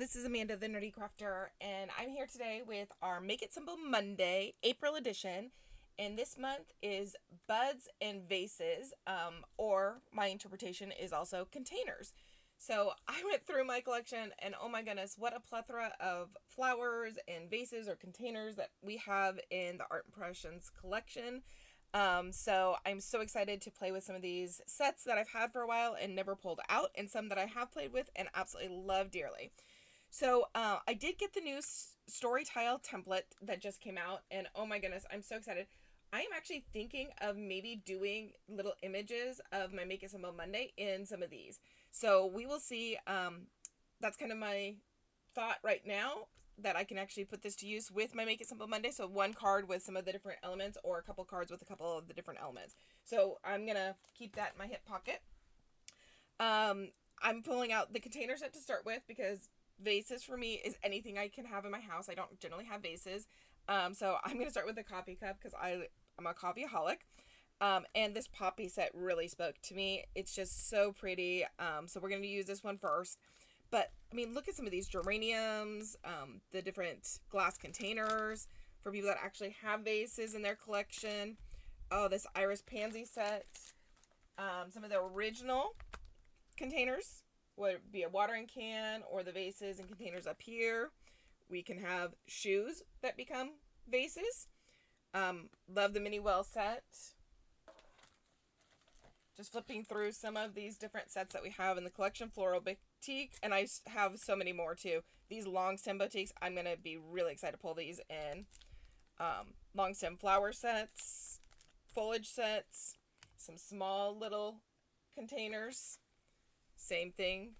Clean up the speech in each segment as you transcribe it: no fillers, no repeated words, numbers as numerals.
this is Amanda, the Nerdy Krafter, and I'm here today with our Make It Simple Monday, April edition. And this month is buds and vases, or my interpretation is also containers. So I went through my collection, and oh my goodness, what a plethora of flowers and vases or containers that we have in the Art Impressions collection. So I'm so excited to play with some of these sets that I've had for a while and never pulled out, and some that I have played with and absolutely love dearly. So I did get the new story tile template that just came out, and oh my goodness, I'm so excited. I am actually thinking of maybe doing little images of my Make It Simple Monday in some of these. So we will see. That's kind of my thought right now, that I can actually put this to use with my Make It Simple Monday. So one card with some of the different elements, or a couple cards with a couple of the different elements. So I'm going to keep that in my hip pocket. I'm pulling out the container set to start with, because vases for me is anything I can have in my house. I don't generally have vases. So I'm going to start with the coffee cup, because I'm a coffeeaholic. And this poppy set really spoke to me. It's just so pretty. So we're going to use this one first. But, I mean, look at some of these geraniums, the different glass containers for people that actually have vases in their collection. Oh, this iris pansy set. Some of the original containers, whether it be a watering can or the vases and containers up here. We can have shoes that become vases. Love the mini well set. Just flipping through some of these different sets that we have in the collection. Floral Boutique, and I have so many more too. These long stem boutiques, I'm going to be really excited to pull these in. Long stem flower sets, foliage sets, some small little containers. Same thing.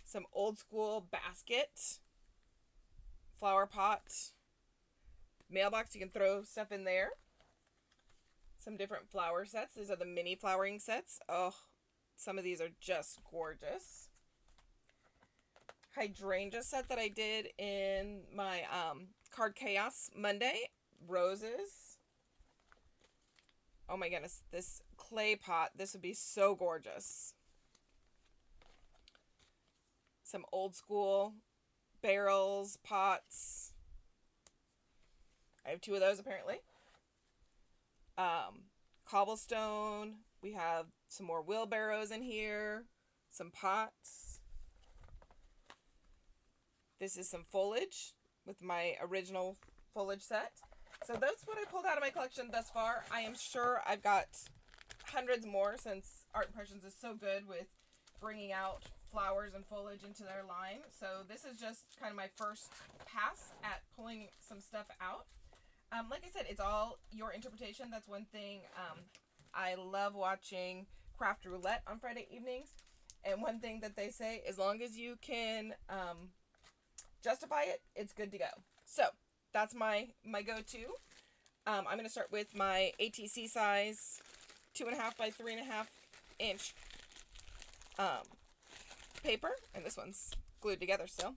Some old school basket, flower pot, mailbox, you can throw stuff in there. Some different flower sets. These are the mini flowering sets. Oh, some of these are just gorgeous. Hydrangea set that I did in my Card Chaos Monday. Roses. Oh my goodness, this clay pot, this would be so gorgeous. Some old school barrels, pots. I have two of those apparently. Cobblestone. We have some more wheelbarrows in here. Some pots. This is some foliage with my original foliage set. So that's what I pulled out of my collection thus far. I am sure I've got hundreds more, since Art Impressions is so good with bringing out flowers and foliage into their line. So this is just kind of my first pass at pulling some stuff out. Like I said, it's all your interpretation. That's one thing. I love watching Craft Roulette on Friday evenings. And one thing that they say, as long as you can justify it, it's good to go. So that's my go-to. I'm going to start with my ATC size 2.5 by 3.5 inch paper. And this one's glued together still.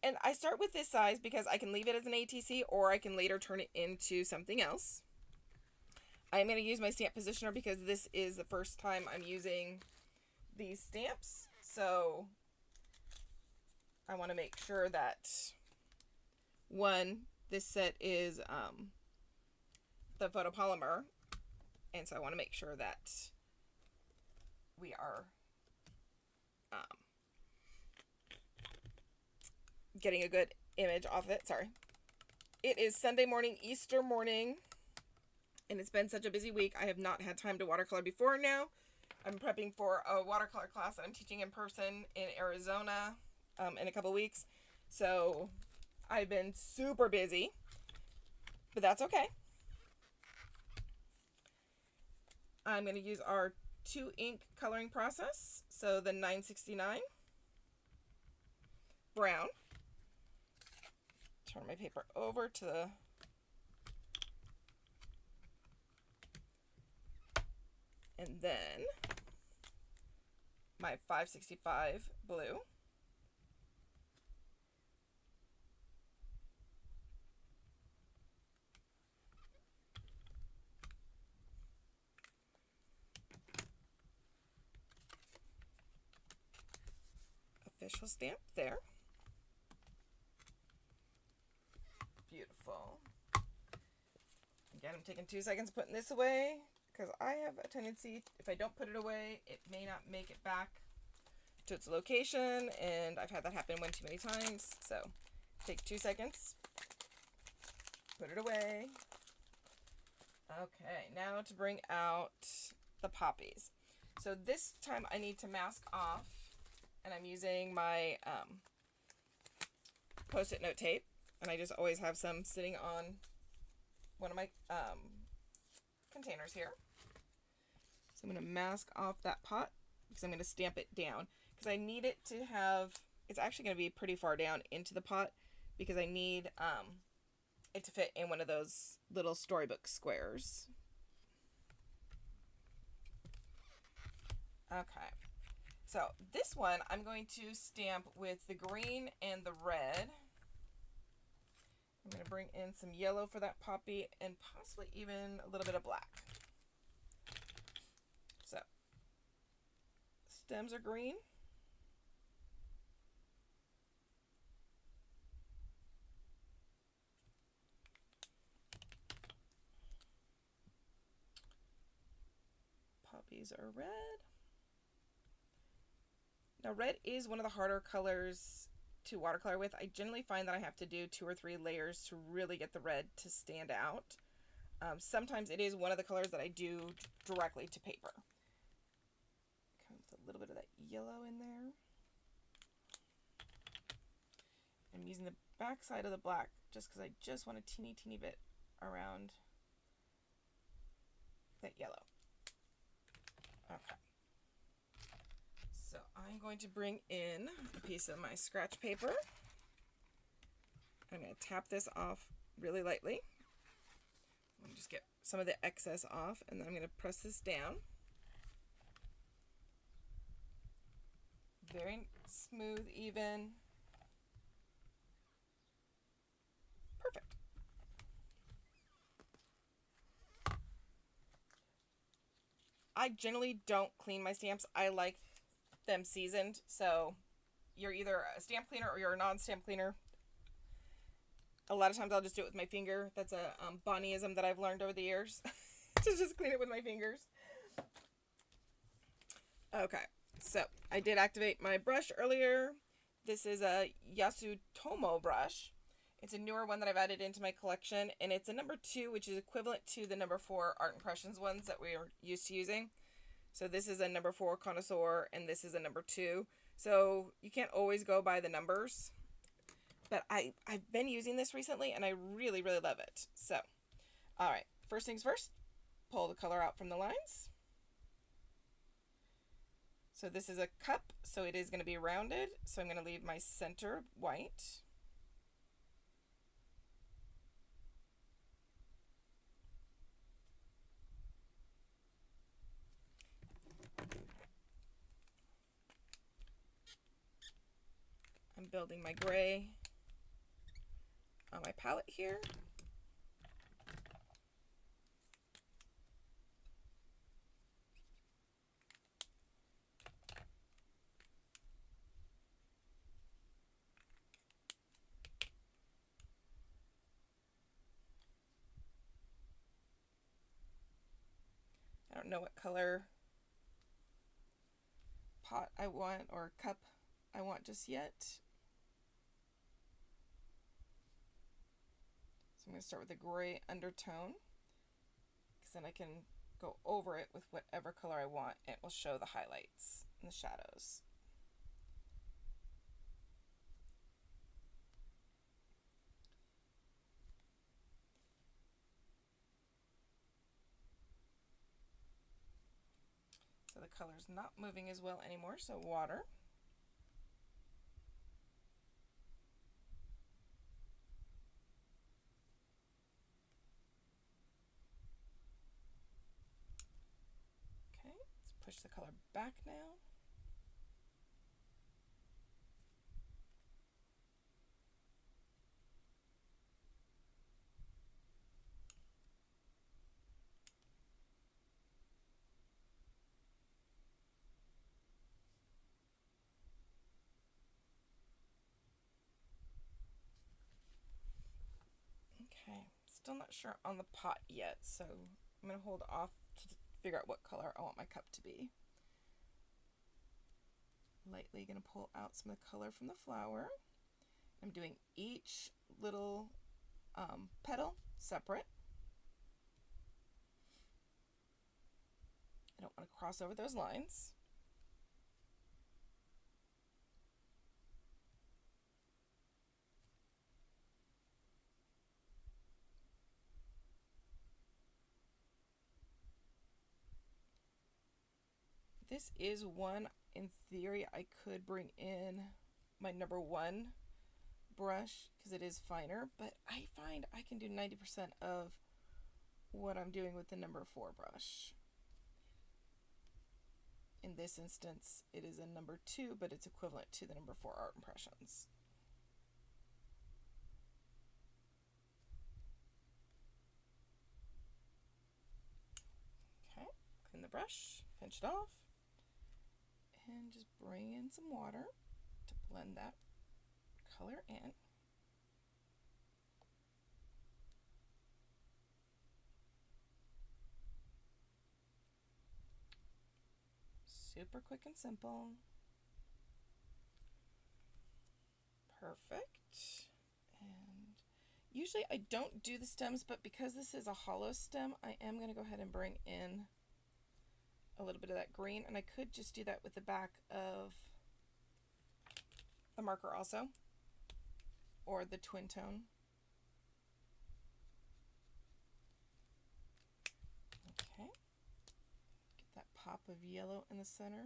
And I start with this size because I can leave it as an ATC, or I can later turn it into something else. I'm going to use my stamp positioner because this is the first time I'm using these stamps. So I want to make sure that, one, this set is the photopolymer. And so I want to make sure that we are getting a good image off of it. Sorry. It is Sunday morning, Easter morning, and it's been such a busy week. I have not had time to watercolor before now. I'm prepping for a watercolor class that I'm teaching in person in Arizona in a couple weeks. So I've been super busy, but that's okay. I'm going to use our 2 ink coloring process. So the 969 brown. Turn my paper over to the and then my 565 blue. official stamp there. Beautiful. Again, I'm taking 2 seconds putting this away because I have a tendency, if I don't put it away, it may not make it back to its location, and I've had that happen one too many times. So take 2 seconds, put it away. Okay, now to bring out the poppies. So this time I need to mask off, and I'm using my Post-it note tape, and I just always have some sitting on one of my containers here. So I'm going to mask off that pot because I'm going to stamp it down because I need it to have, it's actually going to be pretty far down into the pot because I need it to fit in one of those little storybook squares. Okay, so this one I'm going to stamp with the green and the red. I'm going to bring in some yellow for that poppy and possibly even a little bit of black. So, stems are green. Poppies are red. Now, red is one of the harder colors to watercolor with. I generally find that I have to do 2 or 3 layers to really get the red to stand out. Sometimes it is one of the colors that I do directly to paper. Kind of a little bit of that yellow in there. I'm using the back side of the black just because I just want a teeny bit around that yellow. Okay. So I'm going to bring in a piece of my scratch paper. I'm going to tap this off really lightly. Let me just get some of the excess off, and then I'm going to press this down. Very smooth, even. Perfect. I generally don't clean my stamps. I like them seasoned, so you're either a stamp cleaner or you're a non-stamp cleaner. A lot of times I'll just do it with my finger. That's a Bonnieism that I've learned over the years. To just clean it with my fingers. Okay, so I did activate my brush earlier. This is a Yasutomo brush. It's a newer one that I've added into my collection, and it's a number 2, which is equivalent to the number 4 Art Impressions ones that we're used to using. So this is a number 4 Connoisseur, and this is a number 2. So you can't always go by the numbers. But I've been using this recently, and I really love it. So, alright, first things first, pull the color out from the lines. So this is a cup, so it is going to be rounded. So I'm going to leave my center white. I'm building my gray on my palette here. I don't know what color pot I want or cup I want just yet. So I'm going to start with a gray undertone, because then I can go over it with whatever color I want, and it will show the highlights and the shadows. So the color's not moving as well anymore, so water. Okay, let's push the color back now. still not sure on the pot yet, so I'm going to hold off to figure out what color I want my cup to be. Lightly going to pull out some of the color from the flower. I'm doing each little petal separate. I don't want to cross over those lines. This is one, in theory, I could bring in my number 1 brush because it is finer, but I find I can do 90% of what I'm doing with the number 4 brush. In this instance, it is a number 2, but it's equivalent to the number 4 Art Impressions. Okay, clean the brush, pinch it off, and just bring in some water to blend that color in. Super quick and simple. Perfect. And usually I don't do the stems, but because this is a hollow stem, I am going to go ahead and bring in a little bit of that green, and I could just do that with the back of the marker also, or the twin tone. Okay, get that pop of yellow in the center.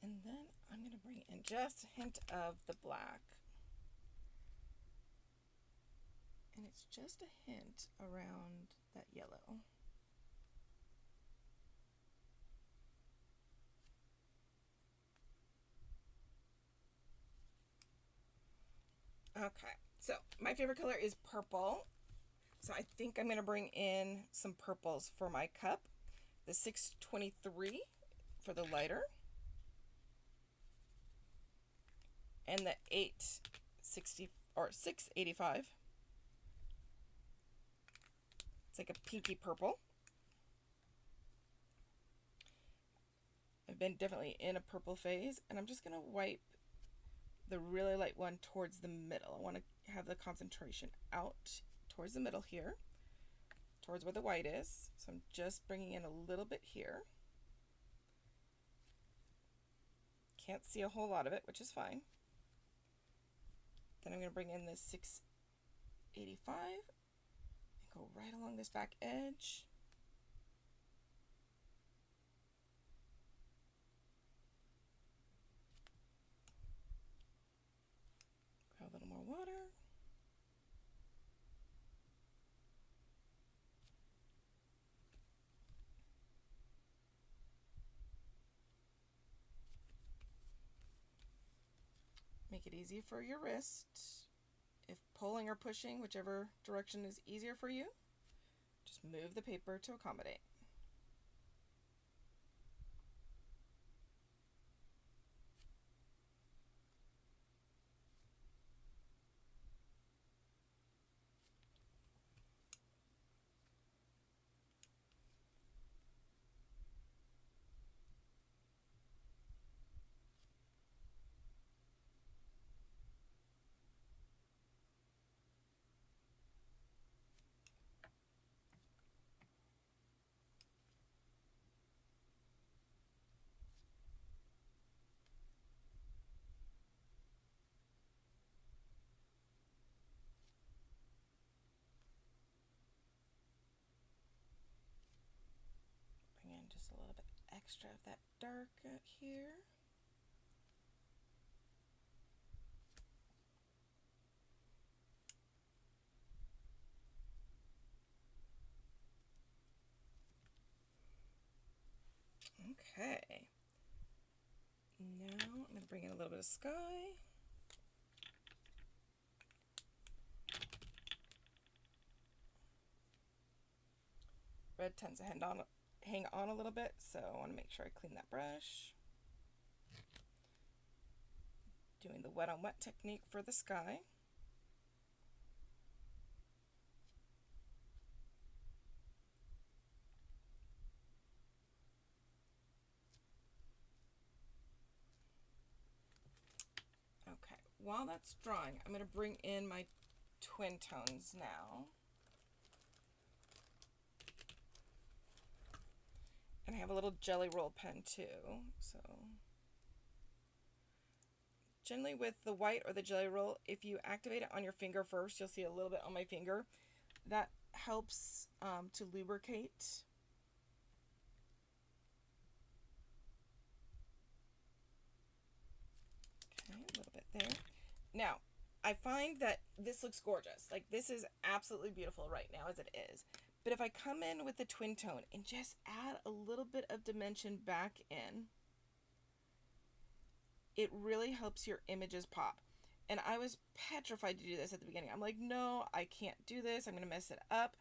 And then I'm going to bring in just a hint of the black. And it's just a hint around that yellow. Okay, so my favorite color is purple. So I think I'm going to bring in some purples for my cup. The 623 for the lighter. And the 860 or 685. It's like a pinky purple. I've been definitely in a purple phase, and I'm just going to wipe the really light one towards the middle. I want to have the concentration out towards the middle here, towards where the white is. So I'm just bringing in a little bit here. Can't see a whole lot of it, which is fine. Then I'm going to bring in this 685 and go right along this back edge. Grab a little more water. Make it easy for your wrist. If pulling or pushing, whichever direction is easier for you, just move the paper to accommodate. Bring in just a little bit extra of that dark out here. Okay. Now I'm going to bring in a little bit of sky. Red tends to hang on a little bit, so I want to make sure I clean that brush. doing the wet on wet technique for the sky. Okay, while that's drying, I'm going to bring in my twin tones now. And I have a little jelly roll pen too, so generally with the white or the jelly roll, if you activate it on your finger first, you'll see a little bit on my finger. That helps to lubricate. Okay, a little bit there. Now, I find that this looks gorgeous. Like, this is absolutely beautiful right now as it is. But if I come in with the twin tone and just add a little bit of dimension back in, it really helps your images pop. And I was petrified to do this at the beginning. I'm like, no, I can't do this. I'm going to mess it up.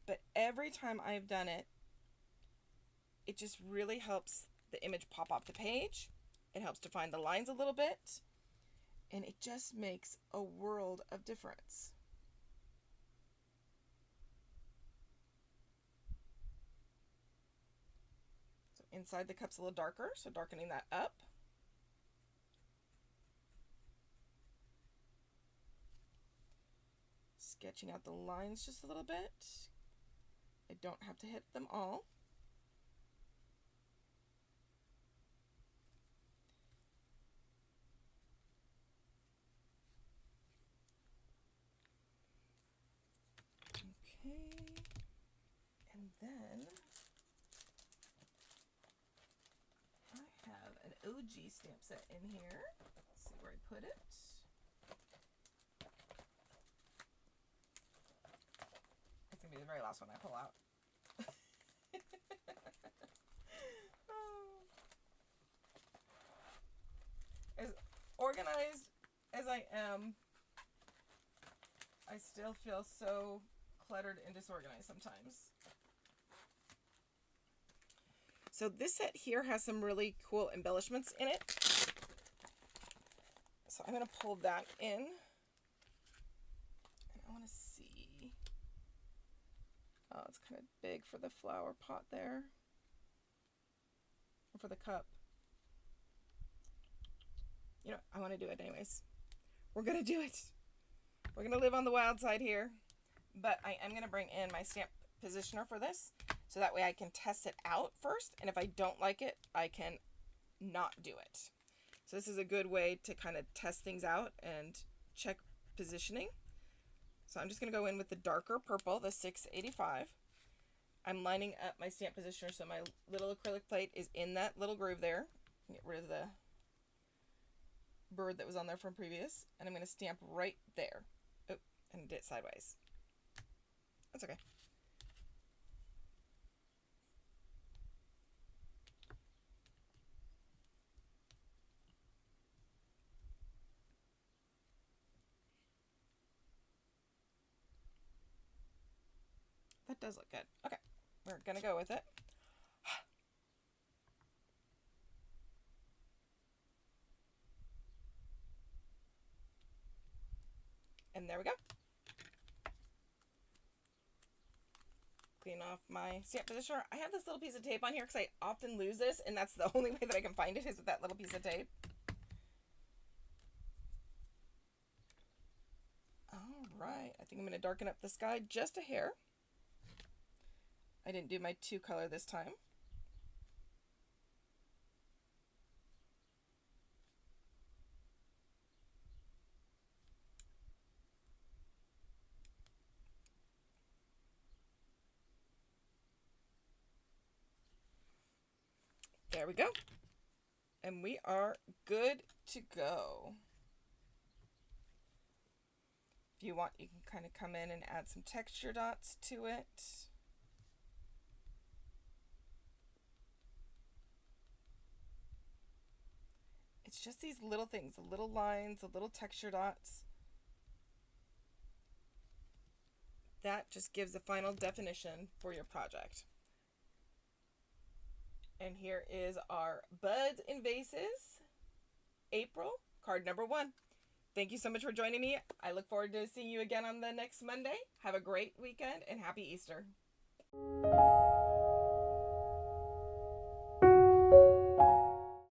But every time I've done it, it just really helps the image pop off the page. It helps to find the lines a little bit. And it just makes a world of difference. So inside the cup's a little darker, so darkening that up. Sketching out the lines just a little bit. I don't have to hit them all. Okay, and then I have an OG stamp set in here. Let's see where I put it. It's gonna be the very last one I pull out. As organized as I am, I still feel so cluttered and disorganized sometimes. So this set here has some really cool embellishments in it. So I'm going to pull that in. And I want to see. Oh, it's kind of big for the flower pot there. Or for the cup. You know, I want to do it anyways. We're going to do it. We're going to live on the wild side here. But I am going to bring in my stamp positioner for this. So that way I can test it out first. And if I don't like it, I can not do it. So this is a good way to kind of test things out and check positioning. So I'm just going to go in with the darker purple, the 685. I'm lining up my stamp positioner so my little acrylic plate is in that little groove there. Get rid of the bird that was on there from previous. And I'm going to stamp right there. Oh, and I did it sideways. That's okay. That does look good. Okay, we're gonna go with it. And there we go. Clean off my stamp positioner. I have this little piece of tape on here because I often lose this, and that's the only way that I can find it is with that little piece of tape. All right, I think I'm gonna darken up the sky just a hair. I didn't do my 2-color this time. There we go. And we are good to go. If you want, you can kind of come in and add some texture dots to it. It's just these little things, the little lines, the little texture dots. That just gives the final definition for your project. And here is our Buds and Vases April card number 1. Thank you so much for joining me. I look forward to seeing you again on the next Monday. Have a great weekend and happy Easter.